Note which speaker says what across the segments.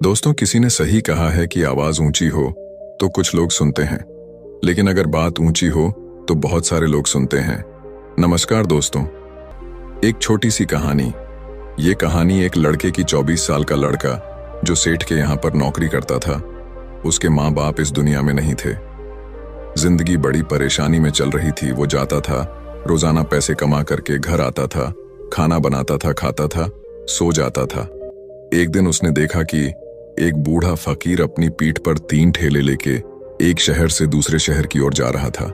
Speaker 1: दोस्तों, किसी ने सही कहा है कि आवाज ऊंची हो तो कुछ लोग सुनते हैं, लेकिन अगर बात ऊंची हो तो बहुत सारे लोग सुनते हैं। नमस्कार दोस्तों, एक छोटी सी कहानी। ये कहानी एक लड़के की 24 साल का लड़का जो सेठ के यहाँ पर नौकरी करता था। उसके माँ बाप इस दुनिया में नहीं थे। जिंदगी बड़ी परेशानी में चल रही थी। वो जाता था, रोजाना पैसे कमा करके घर आता था, खाना बनाता था, खाता था, सो जाता था। एक दिन उसने देखा कि एक बूढ़ा फकीर अपनी पीठ पर 3 ठेले लेके एक शहर से दूसरे शहर की ओर जा रहा था।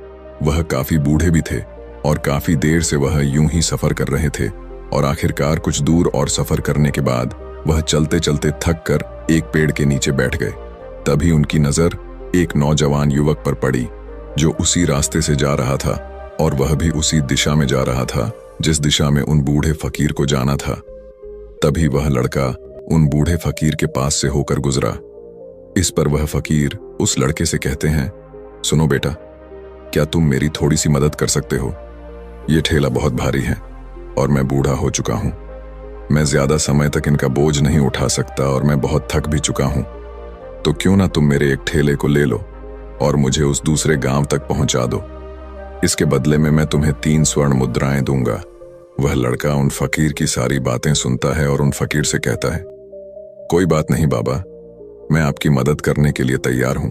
Speaker 1: वह काफी बूढ़े भी थे और काफी देर से वह यूं ही सफर कर रहे थे और आखिरकार कुछ दूर और सफर करने के बाद वह चलते चलते थक कर एक पेड़ के नीचे बैठ गए। तभी उनकी नजर एक नौजवान युवक पर पड़ी जो उसी रास्ते से जा रहा था और वह भी उसी दिशा में जा रहा था जिस दिशा में उन बूढ़े फकीर को जाना था। तभी वह लड़का उन बूढ़े फकीर के पास से होकर गुजरा। इस पर वह फकीर उस लड़के से कहते हैं, सुनो बेटा, क्या तुम मेरी थोड़ी सी मदद कर सकते हो? ये ठेला बहुत भारी है और मैं बूढ़ा हो चुका हूं। मैं ज्यादा समय तक इनका बोझ नहीं उठा सकता और मैं बहुत थक भी चुका हूं। तो क्यों ना तुम मेरे एक ठेले को ले लो और मुझे उस दूसरे गांव तक पहुंचा दो। इसके बदले में मैं तुम्हें 3 स्वर्ण मुद्राएं दूंगा। वह लड़का उन फकीर की सारी बातें सुनता है और उन फकीर से कहता है, कोई बात नहीं बाबा, मैं आपकी मदद करने के लिए तैयार हूं।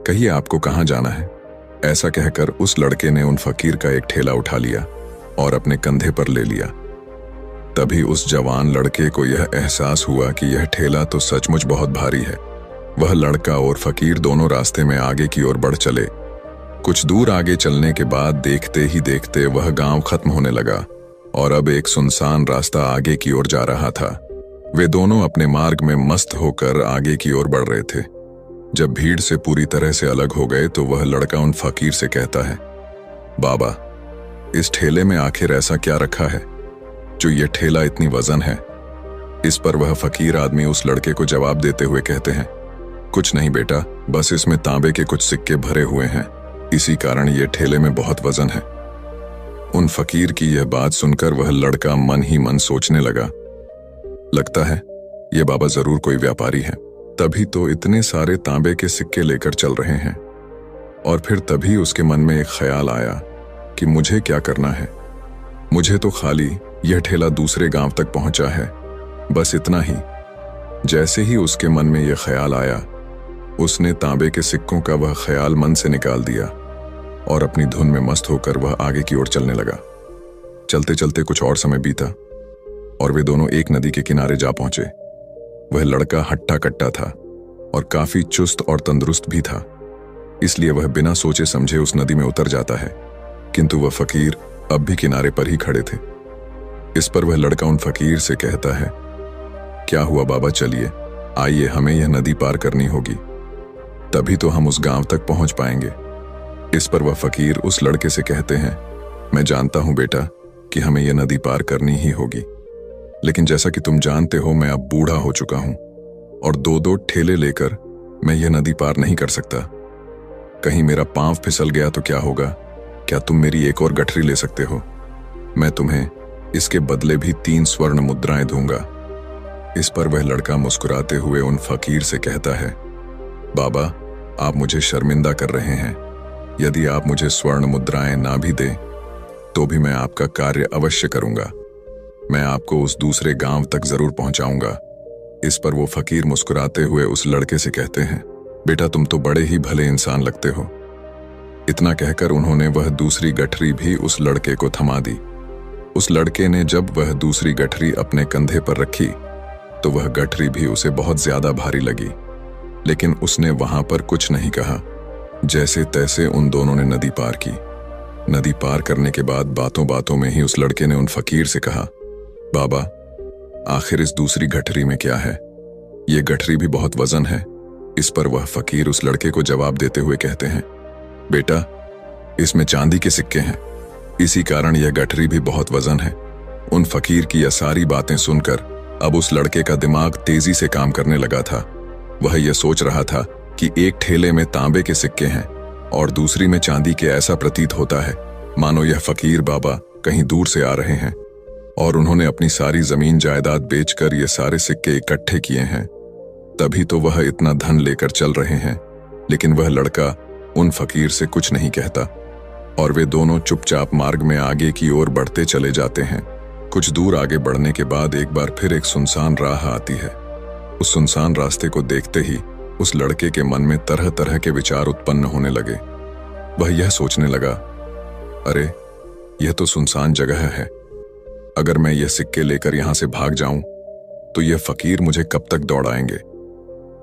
Speaker 1: कहिए आपको कहां जाना है? ऐसा कहकर उस लड़के ने उन फकीर का एक ठेला उठा लिया और अपने कंधे पर ले लिया। तभी उस जवान लड़के को यह एहसास हुआ कि यह ठेला तो सचमुच बहुत भारी है। वह लड़का और फकीर दोनों रास्ते में आगे की ओर बढ़ चले। कुछ दूर आगे चलने के बाद देखते ही देखते वह गांव खत्म होने लगा और अब एक सुनसान रास्ता आगे की ओर जा रहा था। वे दोनों अपने मार्ग में मस्त होकर आगे की ओर बढ़ रहे थे। जब भीड़ से पूरी तरह से अलग हो गए तो वह लड़का उन फकीर से कहता है, बाबा, इस ठेले में आखिर ऐसा क्या रखा है जो ये ठेला इतनी वजन है? इस पर वह फकीर आदमी उस लड़के को जवाब देते हुए कहते हैं, कुछ नहीं बेटा, बस इसमें तांबे के कुछ सिक्के भरे हुए हैं, इसी कारण ये ठेले में बहुत वजन है। उन फकीर की यह बात सुनकर वह लड़का मन ही मन सोचने लगा, लगता है ये बाबा जरूर कोई व्यापारी है, तभी तो इतने सारे तांबे के सिक्के लेकर चल रहे हैं। और फिर तभी उसके मन में एक ख्याल आया कि मुझे क्या करना है। मुझे तो खाली यह ठेला दूसरे गांव तक पहुंचा है, बस इतना ही। जैसे ही उसके मन में यह ख्याल आया, उसने तांबे के सिक्कों का वह ख्याल मन से निकाल दिया और अपनी धुन में मस्त होकर वह आगे की ओर चलने लगा। चलते चलते कुछ और समय बीता और वे दोनों एक नदी के किनारे जा पहुंचे। वह लड़का हट्टा कट्टा था और काफी चुस्त और तंदुरुस्त भी था, इसलिए वह बिना सोचे समझे उस नदी में उतर जाता है। किंतु वह फकीर अब भी किनारे पर ही खड़े थे। इस पर वह लड़का उन फकीर से कहता है, क्या हुआ बाबा, चलिए आइए, हमें यह नदी पार करनी होगी, तभी तो हम उस गांव तक पहुंच पाएंगे। इस पर वह फकीर उस लड़के से कहते हैं, मैं जानता हूं बेटा कि हमें यह नदी पार करनी ही होगी, लेकिन जैसा कि तुम जानते हो मैं अब बूढ़ा हो चुका हूं और 2-2 ठेले लेकर मैं यह नदी पार नहीं कर सकता। कहीं मेरा पांव फिसल गया तो क्या होगा? क्या तुम मेरी एक और गठरी ले सकते हो? मैं तुम्हें इसके बदले भी 3 स्वर्ण मुद्राएं दूंगा। इस पर वह लड़का मुस्कुराते हुए उन फकीर से कहता है, बाबा, आप मुझे शर्मिंदा कर रहे हैं। यदि आप मुझे स्वर्ण मुद्राएं ना भी दें तो भी मैं आपका कार्य अवश्य करूंगा। मैं आपको उस दूसरे गांव तक जरूर पहुंचाऊंगा। इस पर वो फकीर मुस्कुराते हुए उस लड़के से कहते हैं, बेटा, तुम तो बड़े ही भले इंसान लगते हो। इतना कहकर उन्होंने वह दूसरी गठरी भी उस लड़के को थमा दी। उस लड़के ने जब वह दूसरी गठरी अपने कंधे पर रखी तो वह गठरी भी उसे बहुत ज्यादा भारी लगी, लेकिन उसने वहां पर कुछ नहीं कहा। जैसे तैसे उन दोनों ने नदी पार की। नदी पार करने के बाद बातों बातों में ही उस लड़के ने उन फकीर से कहा, बाबा, आखिर इस दूसरी गठरी में क्या है? ये गठरी भी बहुत वजन है। इस पर वह फकीर उस लड़के को जवाब देते हुए कहते हैं, बेटा, इसमें चांदी के सिक्के हैं, इसी कारण यह गठरी भी बहुत वजन है। उन फकीर की यह सारी बातें सुनकर अब उस लड़के का दिमाग तेजी से काम करने लगा था। वह यह सोच रहा था कि एक ठेले में तांबे के सिक्के हैं और दूसरी में चांदी के। ऐसा प्रतीत होता है मानो यह फकीर बाबा कहीं दूर से आ रहे हैं और उन्होंने अपनी सारी जमीन जायदाद बेचकर ये सारे सिक्के इकट्ठे किए हैं। तभी तो वह इतना धन लेकर चल रहे हैं, लेकिन वह लड़का उन फकीर से कुछ नहीं कहता और वे दोनों चुपचाप मार्ग में आगे की ओर बढ़ते चले जाते हैं। कुछ दूर आगे बढ़ने के बाद एक बार फिर एक सुनसान राह आती है। उस सुनसान रास्ते को देखते ही उस लड़के के मन में तरह तरह के विचार उत्पन्न होने लगे। वह यह सोचने लगा, अरे यह तो सुनसान जगह है, अगर मैं यह सिक्के लेकर यहां से भाग जाऊं तो यह फकीर मुझे कब तक दौड़ाएंगे।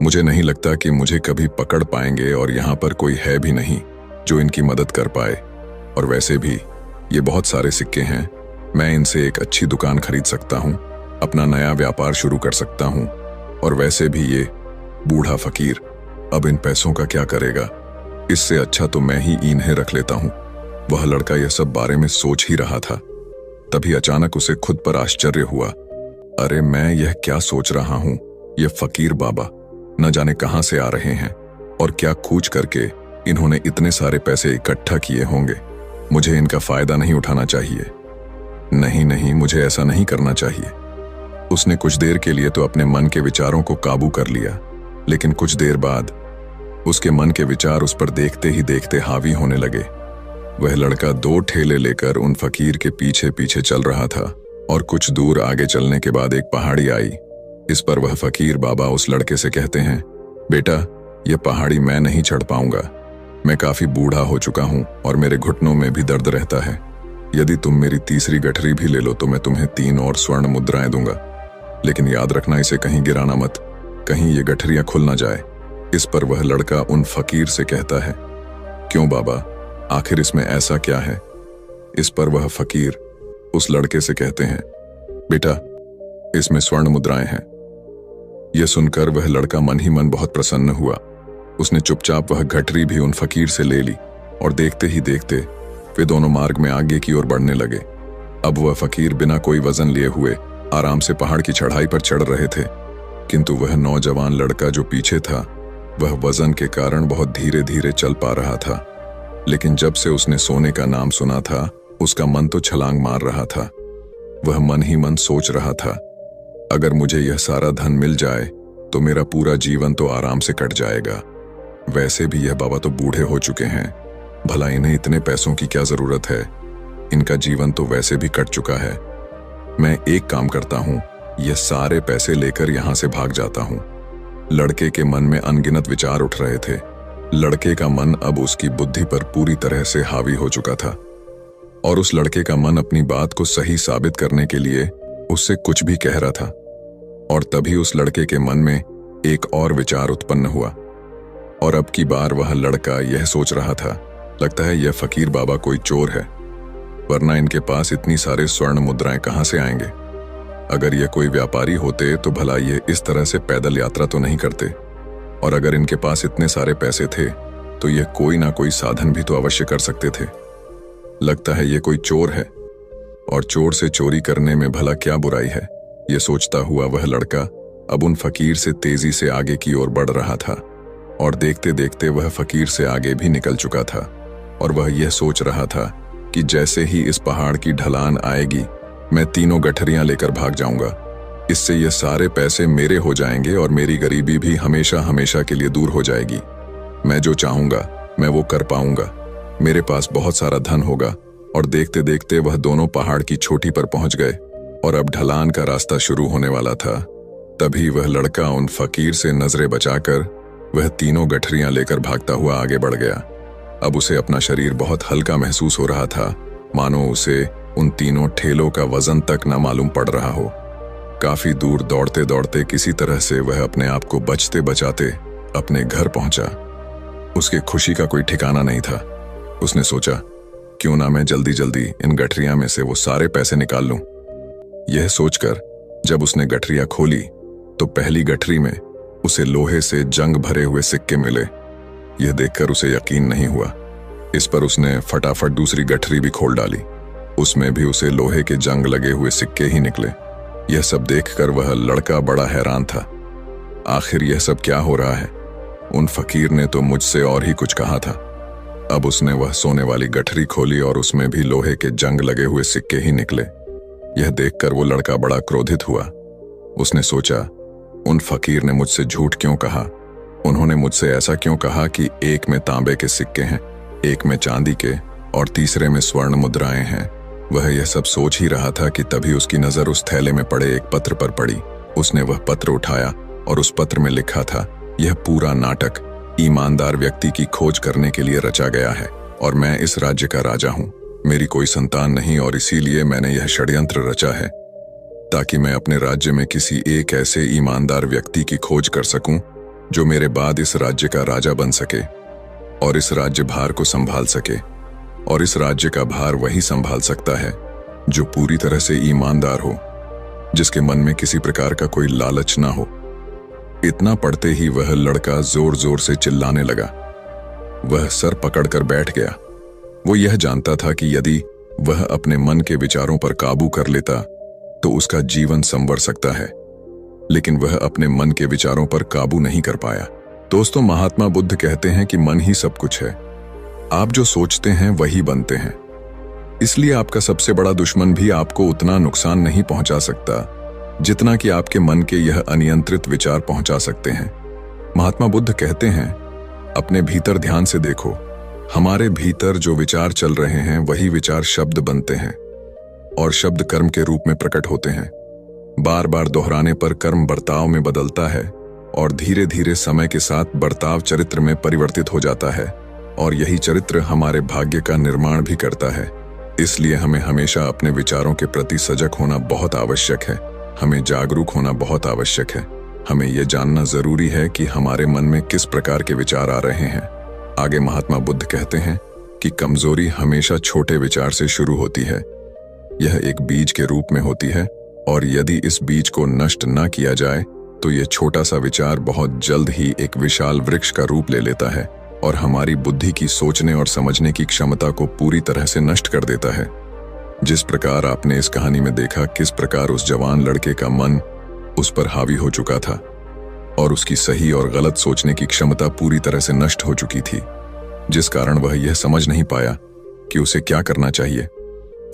Speaker 1: मुझे नहीं लगता कि मुझे कभी पकड़ पाएंगे और यहां पर कोई है भी नहीं जो इनकी मदद कर पाए। और वैसे भी ये बहुत सारे सिक्के हैं, मैं इनसे एक अच्छी दुकान खरीद सकता हूं, अपना नया व्यापार शुरू कर सकता हूं। और वैसे भी ये बूढ़ा फकीर अब इन पैसों का क्या करेगा, इससे अच्छा तो मैं ही इन्हें रख लेता हूं। वह लड़का यह सब बारे में सोच ही रहा था, तभी अचानक उसे खुद पर आश्चर्य हुआ। अरे मैं यह क्या सोच रहा हूं, ये फकीर बाबा न जाने कहां से आ रहे हैं और क्या खोज करके इन्होंने इतने सारे पैसे इकट्ठा किए होंगे। मुझे इनका फायदा नहीं उठाना चाहिए। नहीं नहीं, मुझे ऐसा नहीं करना चाहिए। उसने कुछ देर के लिए तो अपने मन के विचारों को काबू कर लिया, लेकिन कुछ देर बाद उसके मन के विचार उस पर देखते ही देखते हावी होने लगे। वह लड़का 2 ठेले लेकर उन फकीर के पीछे पीछे चल रहा था और कुछ दूर आगे चलने के बाद एक पहाड़ी आई। इस पर वह फकीर बाबा उस लड़के से कहते हैं, बेटा यह पहाड़ी मैं नहीं चढ़ पाऊंगा, मैं काफी बूढ़ा हो चुका हूं और मेरे घुटनों में भी दर्द रहता है। यदि तुम मेरी तीसरी गठरी भी ले लो तो मैं तुम्हें 3 और स्वर्ण मुद्राएं दूंगा, लेकिन याद रखना इसे कहीं गिराना मत, कहीं ये गठरियां खुल ना जाए। इस पर वह लड़का उन फकीर से कहता है, क्यों बाबा, आखिर इसमें ऐसा क्या है। इस पर वह फकीर उस लड़के से कहते हैं, बेटा इसमें स्वर्ण मुद्राएं हैं। यह सुनकर वह लड़का मन ही मन बहुत प्रसन्न हुआ। उसने चुपचाप वह गठरी भी उन फकीर से ले ली और देखते ही देखते वे दोनों मार्ग में आगे की ओर बढ़ने लगे। अब वह फकीर बिना कोई वजन लिए हुए आराम से पहाड़ की चढ़ाई पर चढ़ रहे थे, किंतु वह नौजवान लड़का जो पीछे था वह वजन के कारण बहुत धीरे धीरे चल पा रहा था। लेकिन जब से उसने सोने का नाम सुना था उसका मन तो छलांग मार रहा था। वह मन ही मन सोच रहा था, अगर मुझे यह सारा धन मिल जाए तो मेरा पूरा जीवन तो आराम से कट जाएगा। वैसे भी यह बाबा तो बूढ़े हो चुके हैं, भला इन्हें इतने पैसों की क्या जरूरत है, इनका जीवन तो वैसे भी कट चुका है। मैं एक काम करता हूं, यह सारे पैसे लेकर यहां से भाग जाता हूं। लड़के के मन में अनगिनत विचार उठ रहे थे। लड़के का मन अब उसकी बुद्धि पर पूरी तरह से हावी हो चुका था और उस लड़के का मन अपनी बात को सही साबित करने के लिए उससे कुछ भी कह रहा था। और तभी उस लड़के के मन में एक और विचार उत्पन्न हुआ और अब की बार वह लड़का यह सोच रहा था, लगता है यह फकीर बाबा कोई चोर है, वरना इनके पास इतनी सारे स्वर्ण मुद्राएं कहां से आएंगे। अगर ये कोई व्यापारी होते तो भला ये इस तरह से पैदल यात्रा तो नहीं करते, और अगर इनके पास इतने सारे पैसे थे तो ये कोई ना कोई साधन भी तो अवश्य कर सकते थे। लगता है ये कोई चोर है और चोर से चोरी करने में भला क्या बुराई है। ये सोचता हुआ वह लड़का अब उन फकीर से तेजी से आगे की ओर बढ़ रहा था और देखते देखते वह फकीर से आगे भी निकल चुका था। और वह यह सोच रहा था कि जैसे ही इस पहाड़ की ढलान आएगी मैं 3 गठरियां लेकर भाग जाऊंगा। इससे ये सारे पैसे मेरे हो जाएंगे और मेरी गरीबी भी हमेशा हमेशा के लिए दूर हो जाएगी। मैं जो चाहूंगा मैं वो कर पाऊंगा, मेरे पास बहुत सारा धन होगा। और देखते देखते वह दोनों पहाड़ की चोटी पर पहुंच गए और अब ढलान का रास्ता शुरू होने वाला था। तभी वह लड़का उन फकीर से नजरें बचाकर वह 3 गठरियां लेकर भागता हुआ आगे बढ़ गया। अब उसे अपना शरीर बहुत हल्का महसूस हो रहा था, मानो उसे उन 3 ठेलों का वजन तक न मालूम पड़ रहा हो। काफी दूर दौड़ते दौड़ते किसी तरह से वह अपने आप को बचते बचाते अपने घर पहुंचा। उसकी खुशी का कोई ठिकाना नहीं था। उसने सोचा, क्यों ना मैं जल्दी जल्दी इन गठरियां में से वो सारे पैसे निकाल लूं। यह सोचकर जब उसने गठरियां खोली तो पहली गठरी में उसे लोहे से जंग भरे हुए सिक्के मिले। यह देखकर उसे यकीन नहीं हुआ। इस पर उसने फटाफट दूसरी गठरी भी खोल डाली, उसमें भी उसे लोहे के जंग लगे हुए सिक्के ही निकले। यह सब देखकर वह लड़का बड़ा हैरान था। आखिर यह सब क्या हो रहा है? उन फकीर ने तो मुझसे और ही कुछ कहा था। अब उसने वह सोने वाली गठरी खोली और उसमें भी लोहे के जंग लगे हुए सिक्के ही निकले। यह देखकर वो लड़का बड़ा क्रोधित हुआ। उसने सोचा, उन फकीर ने मुझसे झूठ क्यों कहा? उन्होंने मुझसे ऐसा क्यों कहा कि एक में तांबे के सिक्के हैं, एक में चांदी के और तीसरे में स्वर्ण मुद्राएं हैं? वह यह सब सोच ही रहा था कि तभी उसकी नजर उस थैले में पड़े एक पत्र पर पड़ी। उसने वह पत्र उठाया और उस पत्र में लिखा था, यह पूरा नाटक ईमानदार व्यक्ति की खोज करने के लिए रचा गया है और मैं इस राज्य का राजा हूं। मेरी कोई संतान नहीं और इसीलिए मैंने यह षड्यंत्र रचा है ताकि मैं अपने राज्य में किसी एक ऐसे ईमानदार व्यक्ति की खोज कर सकूं जो मेरे बाद इस राज्य का राजा बन सके और इस राज्य भार को संभाल सके। और इस राज्य का भार वही संभाल सकता है जो पूरी तरह से ईमानदार हो, जिसके मन में किसी प्रकार का कोई लालच ना हो। इतना पढ़ते ही वह लड़का जोर जोर से चिल्लाने लगा। वह सर पकड़कर बैठ गया। वो यह जानता था कि यदि वह अपने मन के विचारों पर काबू कर लेता तो उसका जीवन संवर सकता है, लेकिन वह अपने मन के विचारों पर काबू नहीं कर पाया। दोस्तों, महात्मा बुद्ध कहते हैं कि मन ही सब कुछ है। आप जो सोचते हैं वही बनते हैं। इसलिए आपका सबसे बड़ा दुश्मन भी आपको उतना नुकसान नहीं पहुंचा सकता जितना कि आपके मन के यह अनियंत्रित विचार पहुंचा सकते हैं। महात्मा बुद्ध कहते हैं, अपने भीतर ध्यान से देखो। हमारे भीतर जो विचार चल रहे हैं वही विचार शब्द बनते हैं और शब्द कर्म के रूप में प्रकट होते हैं। बार बार दोहराने पर कर्म बर्ताव में बदलता है और धीरे धीरे समय के साथ बर्ताव चरित्र में परिवर्तित हो जाता है और यही चरित्र हमारे भाग्य का निर्माण भी करता है। इसलिए हमें हमेशा अपने विचारों के प्रति सजग होना बहुत आवश्यक है। हमें जागरूक होना बहुत आवश्यक है। हमें यह जानना जरूरी है कि हमारे मन में किस प्रकार के विचार आ रहे हैं। आगे महात्मा बुद्ध कहते हैं कि कमजोरी हमेशा छोटे विचार से शुरू होती है। यह एक बीज के रूप में होती है और यदि इस बीज को नष्ट न किया जाए तो यह छोटा सा विचार बहुत जल्द ही एक विशाल वृक्ष का रूप ले लेता है और हमारी बुद्धि की सोचने और समझने की क्षमता को पूरी तरह से नष्ट कर देता है। जिस प्रकार आपने इस कहानी में देखा किस प्रकार उस जवान लड़के का मन उस पर हावी हो चुका था और उसकी सही और गलत सोचने की क्षमता पूरी तरह से नष्ट हो चुकी थी, जिस कारण वह यह समझ नहीं पाया कि उसे क्या करना चाहिए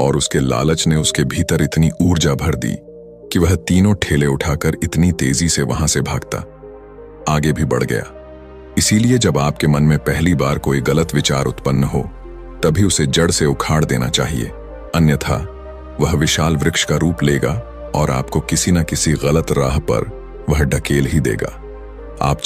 Speaker 1: और उसके लालच ने उसके भीतर इतनी ऊर्जा भर दी कि वह तीनों ठेले उठाकर इतनी तेजी से वहां से भागता आगे भी बढ़ गया। इसीलिए जब आपके मन में पहली बार कोई गलत विचार उत्पन्न हो तभी उसे जड़ से उखाड़ देना चाहिए, अन्यथा वह विशाल वृक्ष का रूप लेगा और आपको किसी न किसी गलत राह पर वह ढकेल ही देगा। आप